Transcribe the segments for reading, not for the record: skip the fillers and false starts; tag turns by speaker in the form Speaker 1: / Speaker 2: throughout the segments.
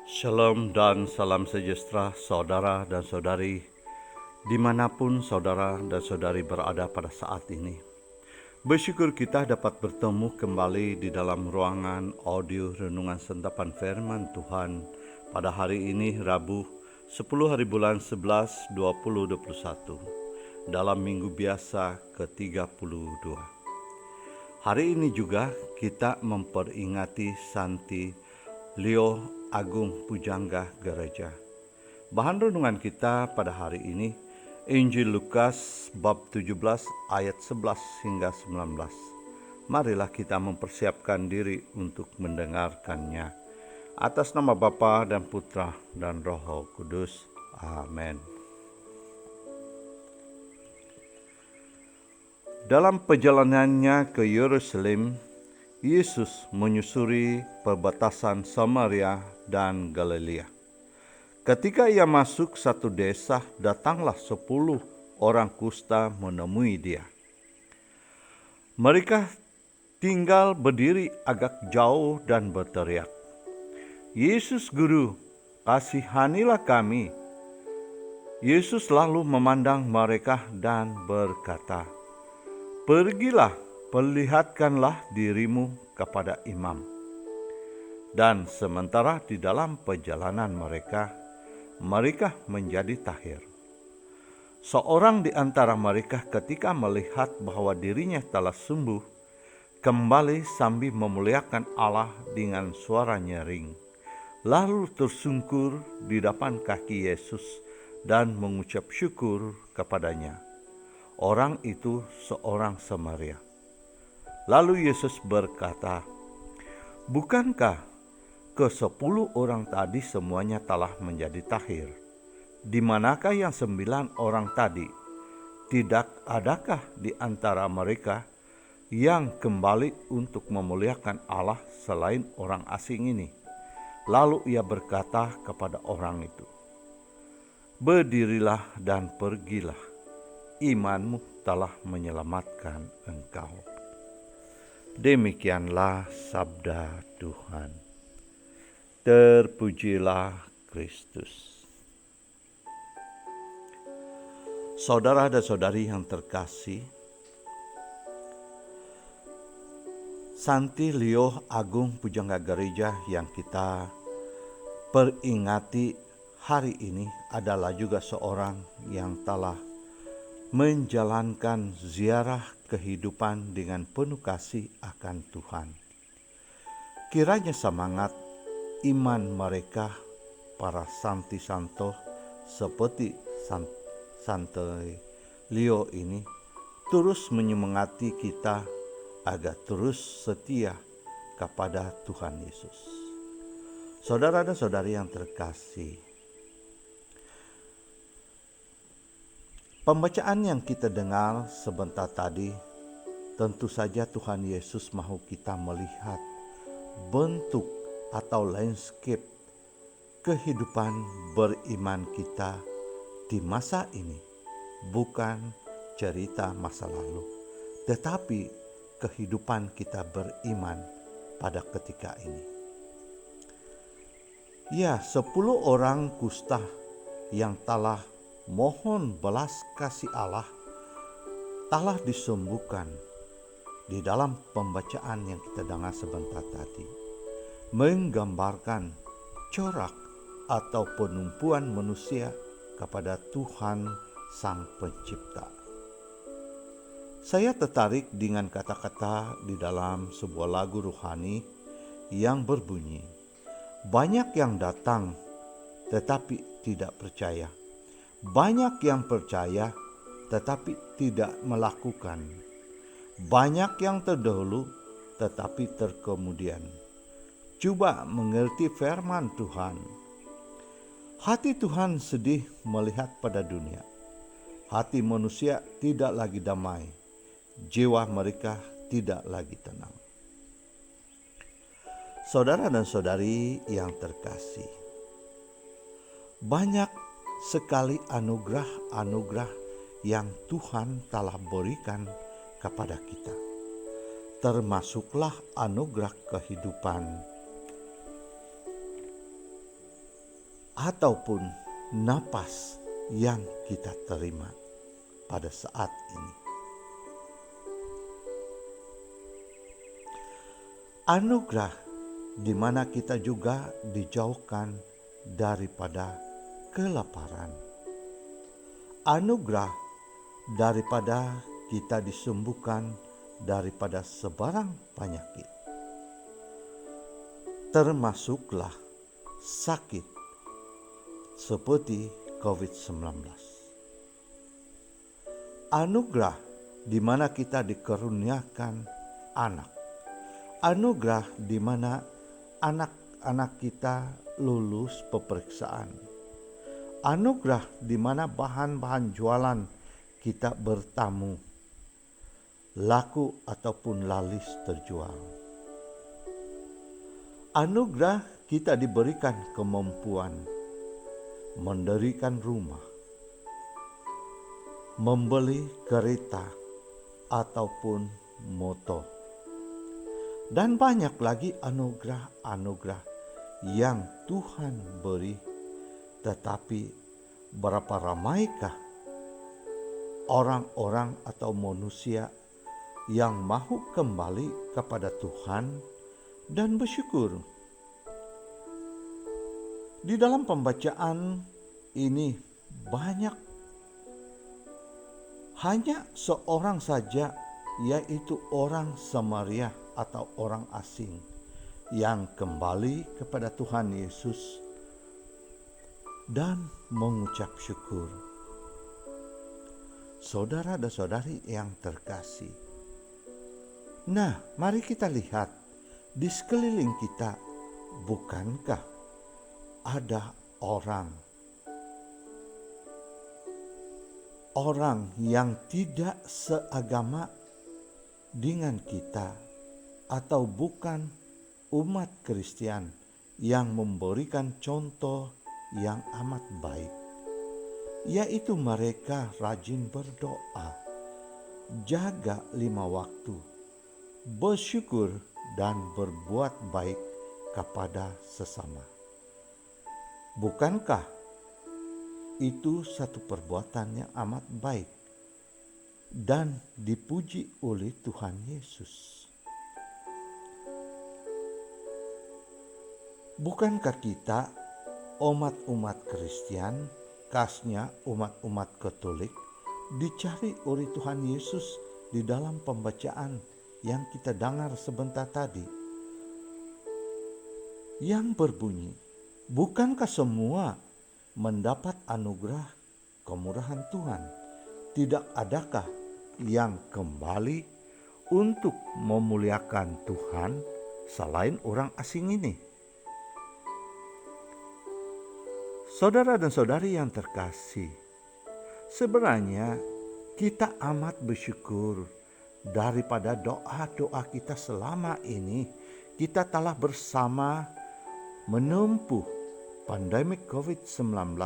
Speaker 1: Shalom dan salam sejahtera saudara dan saudari dimanapun saudara dan saudari berada pada saat ini. Bersyukur kita dapat bertemu kembali di dalam ruangan audio Renungan Santapan Firman Tuhan pada hari ini Rabu 10 hari bulan 11 2021 dalam minggu biasa ke-32. Hari ini juga kita memperingati Santi Leo Agung Pujangga Gereja. Bahan renungan kita pada hari ini Injil Lukas bab 17 ayat 11 hingga 19. Marilah kita mempersiapkan diri untuk mendengarkannya. Atas nama Bapa dan Putra dan Roh Kudus. Amin. Dalam perjalanannya ke Yerusalem, Yesus menyusuri perbatasan Samaria dan Galilea. Ketika ia masuk satu desa, datanglah 10 orang kusta menemui dia. Mereka tinggal berdiri agak jauh dan berteriak, "Yesus Guru, kasihanilah kami." Yesus lalu memandang mereka dan berkata, "Pergilah, perlihatkanlah dirimu kepada imam." Dan sementara di dalam perjalanan mereka menjadi tahir. Seorang di antara mereka ketika melihat bahwa dirinya telah sembuh, kembali sambil memuliakan Allah dengan suara nyaring, lalu tersungkur di depan kaki Yesus dan mengucap syukur kepadanya. Orang itu seorang Samaria. Lalu Yesus berkata, "Bukankah ke-10 orang tadi semuanya telah menjadi tahir? Di manakah yang 9 orang tadi? Tidak adakah di antara mereka yang kembali untuk memuliakan Allah selain orang asing ini?" Lalu ia berkata kepada orang itu, "Berdirilah dan pergilah, imanmu telah menyelamatkan engkau." Demikianlah sabda Tuhan. Terpujilah Kristus. Saudara dan saudari yang terkasih, Santi Leo Agung Pujangga Gereja yang kita peringati hari ini adalah juga seorang yang telah menjalankan ziarah kehidupan dengan penuh kasih akan Tuhan. Kiranya semangat iman mereka, para Santi Santo seperti Santi Leo ini, terus menyemangati kita agar terus setia kepada Tuhan Yesus. Saudara dan saudari yang terkasih, pembacaan yang kita dengar sebentar tadi, tentu saja Tuhan Yesus mau kita melihat bentuk atau landscape kehidupan beriman kita di masa ini. Bukan cerita masa lalu, tetapi kehidupan kita beriman pada ketika ini. Ya, 10 orang kusta yang telah mohon belas kasih Allah telah disembuhkan di dalam pembacaan yang kita dengar sebentar tadi, menggambarkan corak atau penumpuan manusia kepada Tuhan Sang Pencipta. Saya tertarik dengan kata-kata di dalam sebuah lagu rohani yang berbunyi, "Banyak yang datang tetapi tidak percaya. Banyak yang percaya tetapi tidak melakukan. Banyak yang terdahulu tetapi terkemudian. Coba mengerti firman Tuhan." Hati Tuhan sedih melihat pada dunia. Hati manusia tidak lagi damai. Jiwa mereka tidak lagi tenang. Saudara dan saudari yang terkasih, banyak sekali anugerah-anugerah yang Tuhan telah berikan kepada kita. Termasuklah anugerah kehidupan ataupun napas yang kita terima pada saat ini. Anugerah di mana kita juga dijauhkan daripada kelaparan. Anugerah daripada kita disembuhkan daripada sebarang penyakit, termasuklah sakit seperti COVID-19. Anugerah di mana kita dikaruniakan anak. Anugerah di mana anak-anak kita lulus peperiksaan. Anugerah di mana bahan-bahan jualan kita bertamu, laku ataupun laris terjual. Anugerah kita diberikan kemampuan mendirikan rumah, membeli kereta ataupun motor. Dan banyak lagi anugerah-anugerah yang Tuhan beri, tetapi berapa ramaikah orang-orang atau manusia yang mau kembali kepada Tuhan dan bersyukur? Di dalam pembacaan ini banyak, hanya seorang saja, yaitu orang Samaria atau orang asing yang kembali kepada Tuhan Yesus dan mengucap syukur. Saudara dan saudari yang terkasih, nah mari kita lihat di sekeliling kita, bukankah ada orang yang tidak seagama dengan kita atau bukan umat Kristen yang memberikan contoh yang amat baik, yaitu mereka rajin berdoa, jaga 5 waktu, bersyukur dan berbuat baik kepada sesama. Bukankah itu satu perbuatan yang amat baik dan dipuji oleh Tuhan Yesus? Bukankah kita umat-umat Kristen, khasnya umat-umat Katolik, dicari oleh Tuhan Yesus di dalam pembacaan yang kita dengar sebentar tadi, yang berbunyi, bukankah semua mendapat anugerah kemurahan Tuhan? Tidak adakah yang kembali untuk memuliakan Tuhan selain orang asing ini? Saudara dan saudari yang terkasih, sebenarnya kita amat bersyukur daripada doa-doa kita selama ini. Kita telah bersama menempuh pandemi COVID-19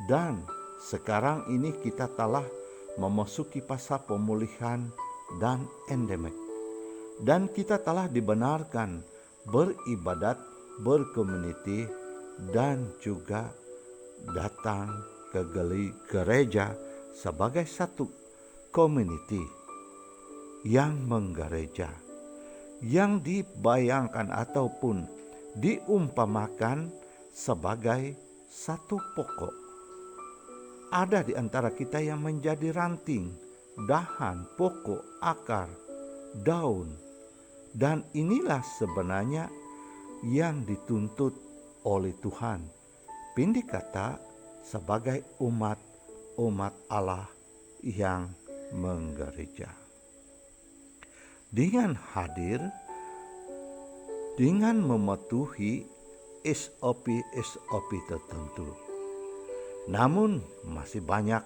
Speaker 1: dan sekarang ini kita telah memasuki fase pemulihan dan endemik. Dan kita telah dibenarkan beribadat, berkomuniti, dan juga datang ke gereja sebagai satu community yang menggereja, yang dibayangkan ataupun diumpamakan sebagai satu pokok. Ada di antara kita yang menjadi ranting, dahan, pokok, akar, daun. Dan inilah sebenarnya yang dituntut oleh Tuhan, pindah kata sebagai umat Allah yang menggereja. Dengan hadir, dengan mematuhi SOP tertentu. Namun masih banyak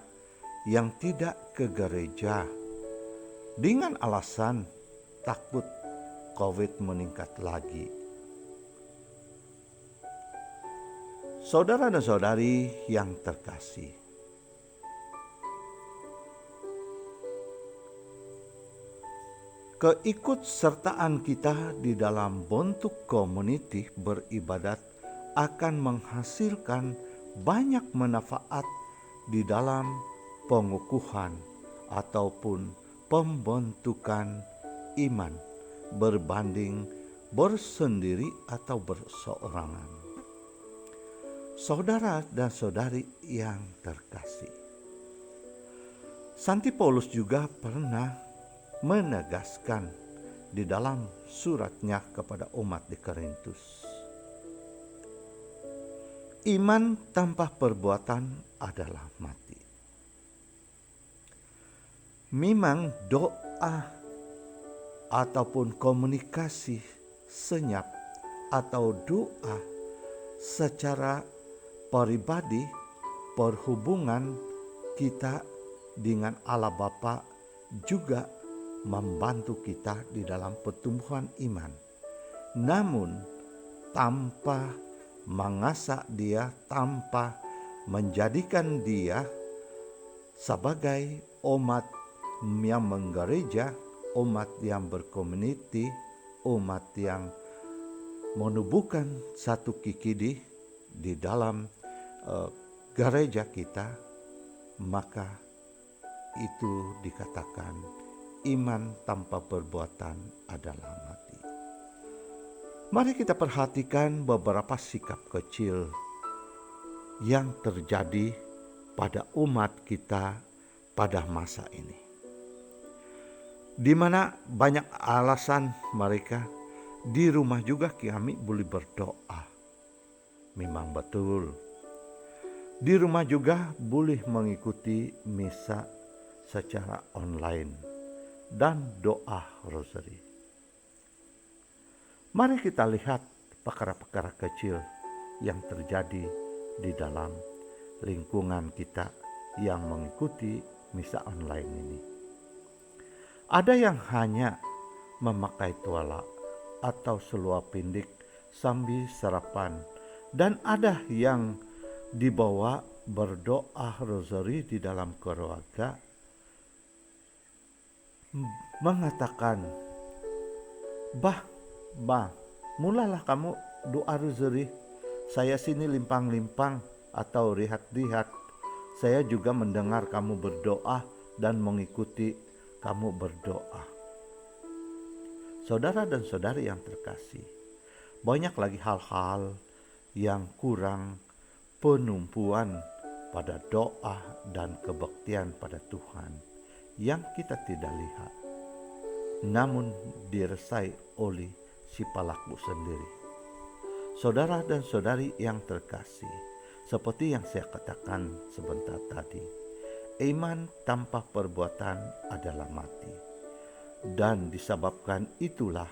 Speaker 1: yang tidak ke gereja dengan alasan takut COVID meningkat lagi. Saudara dan saudari yang terkasih, keikutsertaan kita di dalam bentuk komuniti beribadat akan menghasilkan banyak manfaat di dalam pengukuhan ataupun pembentukan iman berbanding bersendiri atau berseorangan. Saudara dan saudari yang terkasih, Santi Paulus juga pernah menegaskan di dalam suratnya kepada umat di Korintus, iman tanpa perbuatan adalah mati. Memang doa ataupun komunikasi senyap atau doa secara pribadi, perhubungan kita dengan Allah Bapa juga membantu kita di dalam pertumbuhan iman. Namun tanpa mengasah dia, tanpa menjadikan dia sebagai umat yang menggereja, umat yang berkomuniti, umat yang menubuhkan satu kikidi di dalam gereja kita, maka itu dikatakan iman tanpa perbuatan adalah mati. Mari kita perhatikan beberapa sikap kecil yang terjadi pada umat kita pada masa ini, di mana banyak alasan mereka di rumah juga kami boleh berdoa. Memang betul, di rumah juga boleh mengikuti misa secara online dan doa rosari. Mari kita lihat perkara-perkara kecil yang terjadi di dalam lingkungan kita yang mengikuti misa online ini. Ada yang hanya memakai tuala atau seluar pendek sambil sarapan, dan ada yang dibawa berdoa rosari di dalam keluarga, mengatakan, Bah, mulalah kamu doa rosari. Saya sini limpang-limpang atau lihat-lihat. Saya juga mendengar kamu berdoa dan mengikuti kamu berdoa. Saudara dan saudari yang terkasih, banyak lagi hal-hal yang kurang penumpuan pada doa dan kebaktian pada Tuhan yang kita tidak lihat, namun diresai oleh si pelaku sendiri. Saudara dan saudari yang terkasih, seperti yang saya katakan sebentar tadi, iman tanpa perbuatan adalah mati. Dan disebabkan itulah,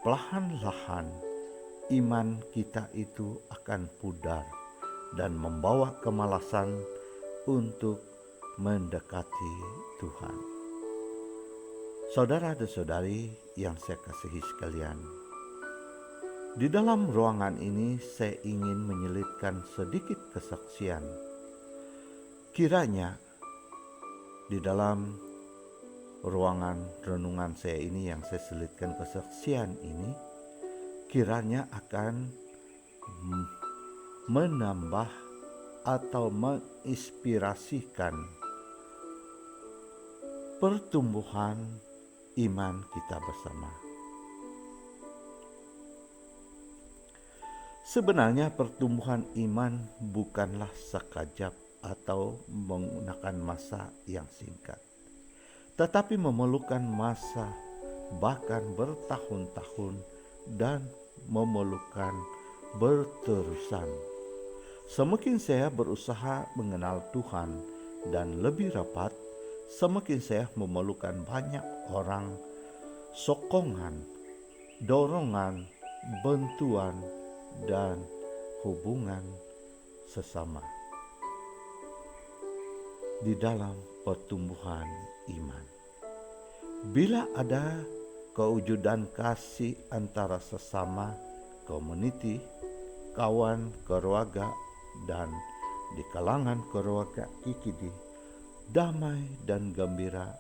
Speaker 1: perlahan-lahan iman kita itu akan pudar dan membawa kemalasan untuk mendekati Tuhan. Saudara dan saudari yang saya kasihi sekalian, di dalam ruangan ini saya ingin menyelipkan sedikit kesaksian. Kiranya di dalam ruangan renungan saya ini yang saya selipkan kesaksian ini, kiranya akan menambah atau menginspirasikan pertumbuhan iman kita bersama. Sebenarnya pertumbuhan iman bukanlah sekejap atau menggunakan masa yang singkat, tetapi memerlukan masa bahkan bertahun-tahun dan memerlukan berterusan. Semakin saya berusaha mengenal Tuhan dan lebih rapat, semakin saya memerlukan banyak orang, sokongan, dorongan, bantuan, dan hubungan sesama di dalam pertumbuhan iman. Bila ada kewujudan kasih antara sesama, komuniti, kawan, keluarga, dan di kalangan keluarga Kikidi, damai dan gembira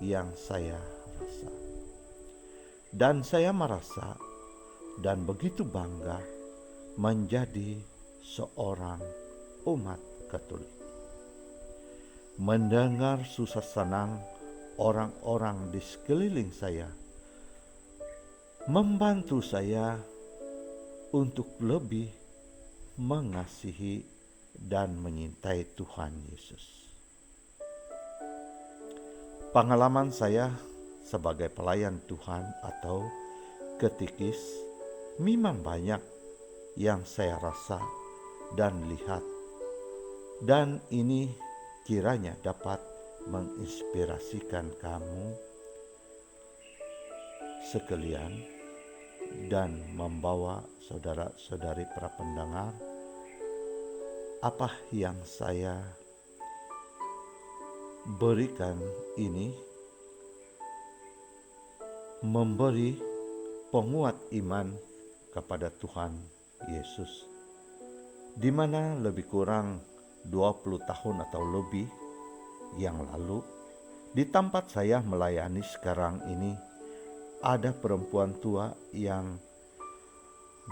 Speaker 1: yang saya rasa. Dan saya merasa dan begitu bangga menjadi seorang umat Katolik. Mendengar susah senang orang-orang di sekeliling saya, membantu saya untuk lebih mengasihi dan menyintai Tuhan Yesus. Pengalaman saya sebagai pelayan Tuhan atau ketikis memang banyak yang saya rasa dan lihat, dan ini kiranya dapat menginspirasikan kamu sekalian dan membawa saudara-saudari para pendengar apa yang saya berikan ini memberi penguat iman kepada Tuhan Yesus, di mana lebih kurang 20 tahun atau lebih yang lalu, di tempat saya melayani sekarang ini, ada perempuan tua yang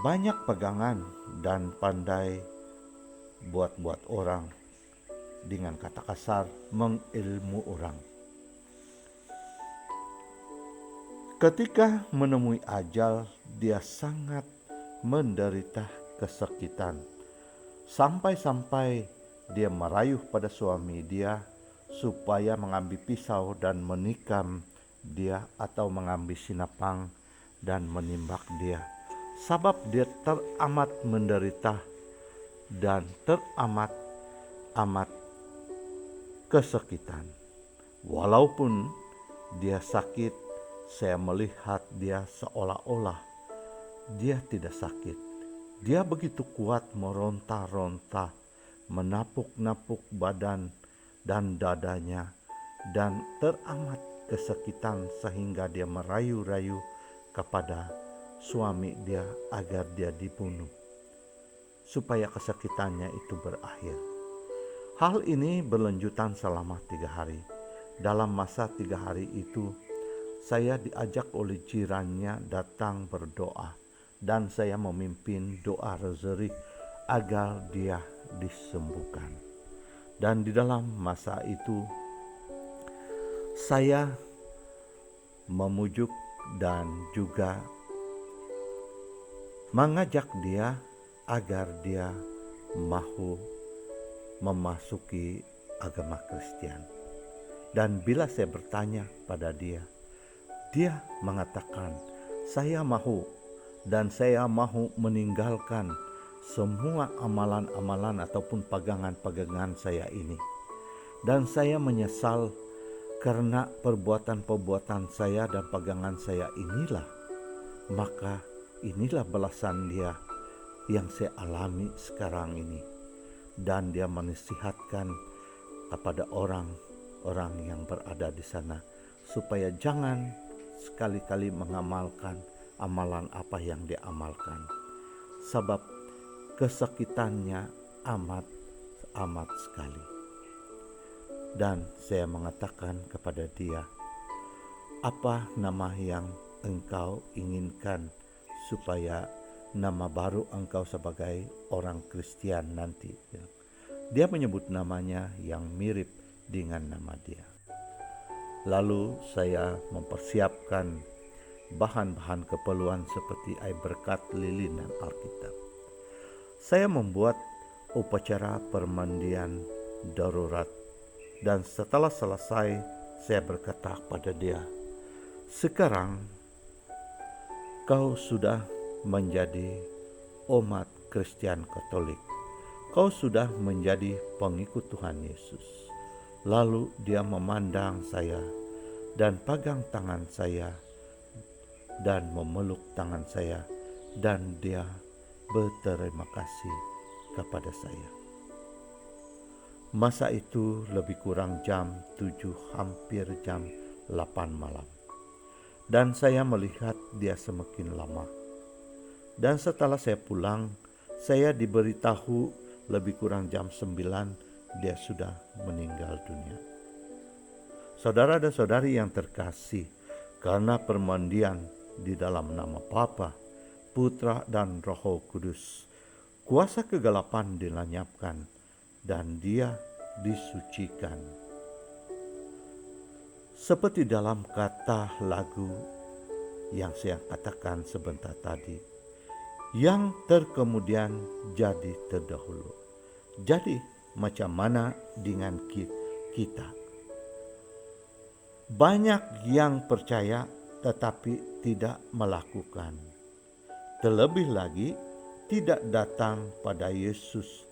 Speaker 1: banyak pegangan dan pandai buat-buat orang, dengan kata kasar mengilmu orang. Ketika menemui ajal, dia sangat menderita kesakitan, sampai-sampai dia merayu pada suami dia supaya mengambil pisau dan menikam dia atau mengambil sinapang dan menimbak dia, sebab dia teramat menderita dan teramat kesakitan. Walaupun dia sakit, saya melihat dia seolah-olah dia tidak sakit. Dia begitu kuat meronta-ronta, menapuk-napuk badan dan dadanya, dan teramat kesakitan sehingga dia merayu-rayu kepada suami dia agar dia dibunuh, supaya kesakitannya itu berakhir. Hal ini berlanjutan selama 3 hari. Dalam masa 3 hari itu, saya diajak oleh jirannya datang berdoa, dan saya memimpin doa rosari agar dia disembuhkan. Dan di dalam masa itu, saya memujuk dan juga mengajak dia agar dia mau memasuki agama Kristen. Dan bila saya bertanya pada dia, dia mengatakan, saya mau, dan saya mau meninggalkan semua amalan-amalan ataupun pegangan-pegangan saya ini. Dan saya menyesal karena perbuatan-perbuatan saya dan pegangan saya inilah, maka inilah balasan dia yang saya alami sekarang ini. Dan dia menasihatkan kepada orang-orang yang berada di sana supaya jangan sekali-kali mengamalkan amalan apa yang dia amalkan, sebab kesakitannya amat sekali. Dan saya mengatakan kepada dia, apa nama yang engkau inginkan supaya nama baru engkau sebagai orang Kristen nanti? Dia menyebut namanya yang mirip dengan nama dia. Lalu saya mempersiapkan bahan-bahan keperluan seperti air berkat, lilin, dan Alkitab. Saya membuat upacara permandian darurat, dan setelah selesai saya berkata pada dia, sekarang kau sudah menjadi umat Kristen Katolik. Kau sudah menjadi pengikut Tuhan Yesus. Lalu dia memandang saya dan pegang tangan saya dan memeluk tangan saya, dan dia berterima kasih kepada saya. Masa itu lebih kurang jam 7, hampir jam 8 malam. Dan saya melihat dia semakin lama. Dan setelah saya pulang, saya diberitahu lebih kurang jam 9 dia sudah meninggal dunia. Saudara dan saudari yang terkasih, karena permandian di dalam nama Bapa, Putra, dan Roh Kudus, Kuasa kegelapan dilenyapkan dan dia disucikan. Seperti dalam kata lagu yang saya katakan sebentar tadi, yang terkemudian jadi terdahulu. Jadi macam mana dengan kita? Banyak yang percaya tetapi tidak melakukan. Terlebih lagi tidak datang pada Yesus,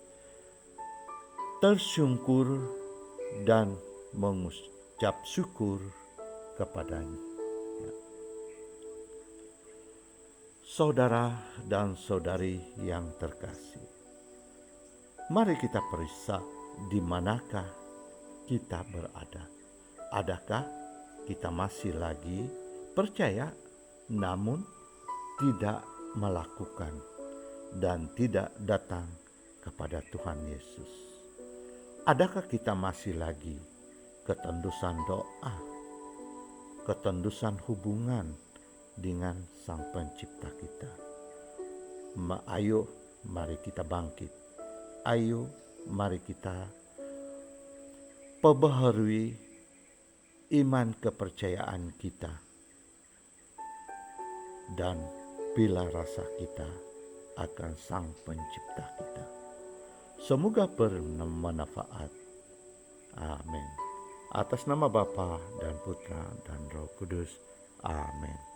Speaker 1: tersungkur dan mengucap syukur kepadanya. Saudara dan saudari yang terkasih, mari kita periksa di manakah kita berada. Adakah kita masih lagi percaya namun tidak melakukan dan tidak datang kepada Tuhan Yesus? Adakah kita masih lagi ketendusan doa, ketendusan hubungan dengan Sang Pencipta kita? Ayo mari kita bangkit. Ayo mari kita perbaharui iman kepercayaan kita dan bila rasa kita akan Sang Pencipta kita. Semoga bermanfaat. Amin. Atas nama Bapa dan Putra dan Roh Kudus. Amin.